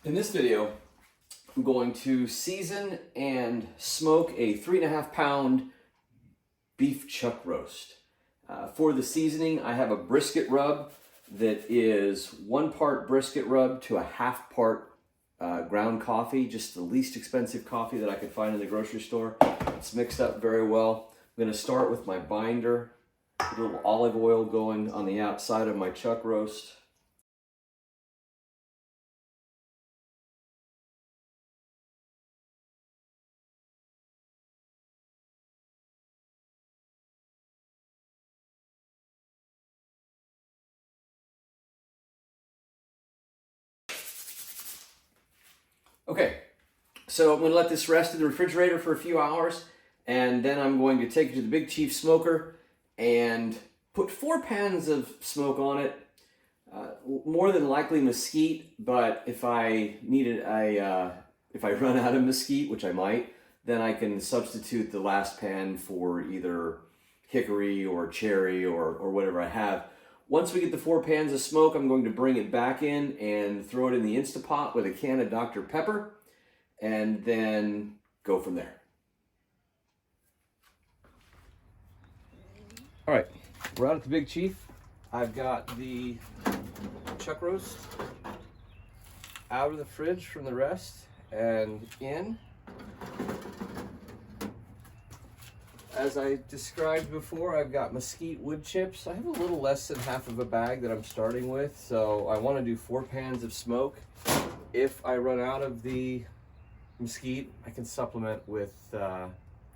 In this video, I'm going to season and smoke a 3.5 pound beef chuck roast. For the seasoning, I have a brisket rub that is 1 part brisket rub to a 1/2 part ground coffee, just the least expensive coffee that I could find in the grocery store. It's mixed up very well. I'm gonna start with my binder, a little olive oil going on the outside of my chuck roast. Okay, so I'm going to let this rest in the refrigerator for a few hours, and then I'm going to take it to the Big Chief smoker and put 4 pans of smoke on it. More than likely mesquite, but if I if I run out of mesquite, which I might, then I can substitute the last pan for either hickory or cherry or whatever I have. Once we get the 4 pans of smoke, I'm going to bring it back in and throw it in the Instapot with a can of Dr. Pepper, and then go from there. All right, we're out at the Big Chief. I've got the chuck roast out of the fridge from the rest and in. As I described before, I've got mesquite wood chips. I have a little less than half of a bag that I'm starting with, so I want to do 4 pans of smoke. If I run out of the mesquite, I can supplement with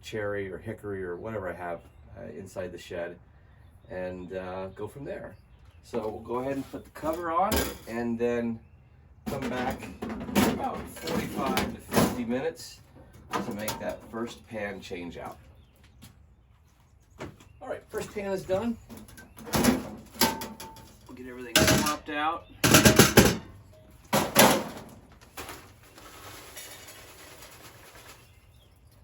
cherry or hickory or whatever I have inside the shed, and go from there. So we'll go ahead and put the cover on and then come back about 45 to 50 minutes to make that first pan change out. All right, first pan is done. We'll get everything popped out.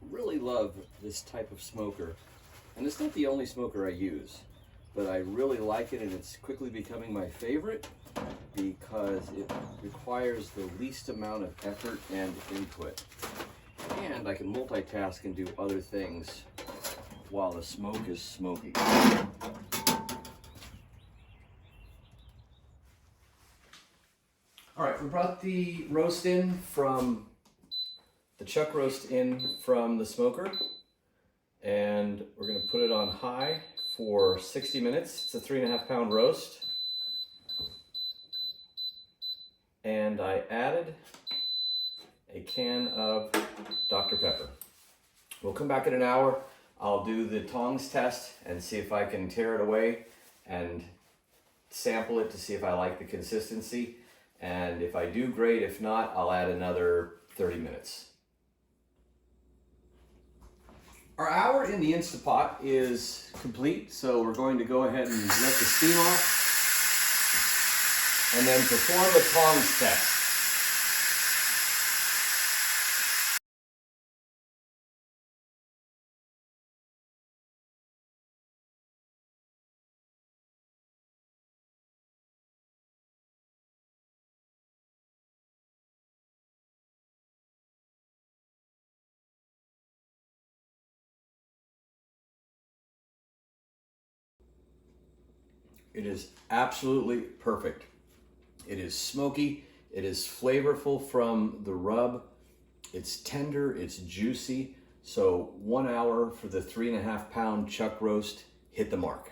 Really love this type of smoker, and it's not the only smoker I use, but I really like it, and it's quickly becoming my favorite because it requires the least amount of effort and input, and I can multitask and do other things while the smoke is smoking. All right, we brought the roast in from the chuck roast in from the smoker, and we're going to put it on high for 60 minutes. It's a 3.5 pound roast, and I added a can of Dr. Pepper. We'll come back in an hour. I'll do the tongs test and see if I can tear it away and sample it to see if I like the consistency. And if I do, great. If not, I'll add another 30 minutes. Our hour in the Instapot is complete, so we're going to go ahead and let the steam off and then perform the tongs test. It is absolutely perfect. It is smoky, it is flavorful from the rub, it's tender, it's juicy. So 1 hour for the 3.5 pound chuck roast hit the mark.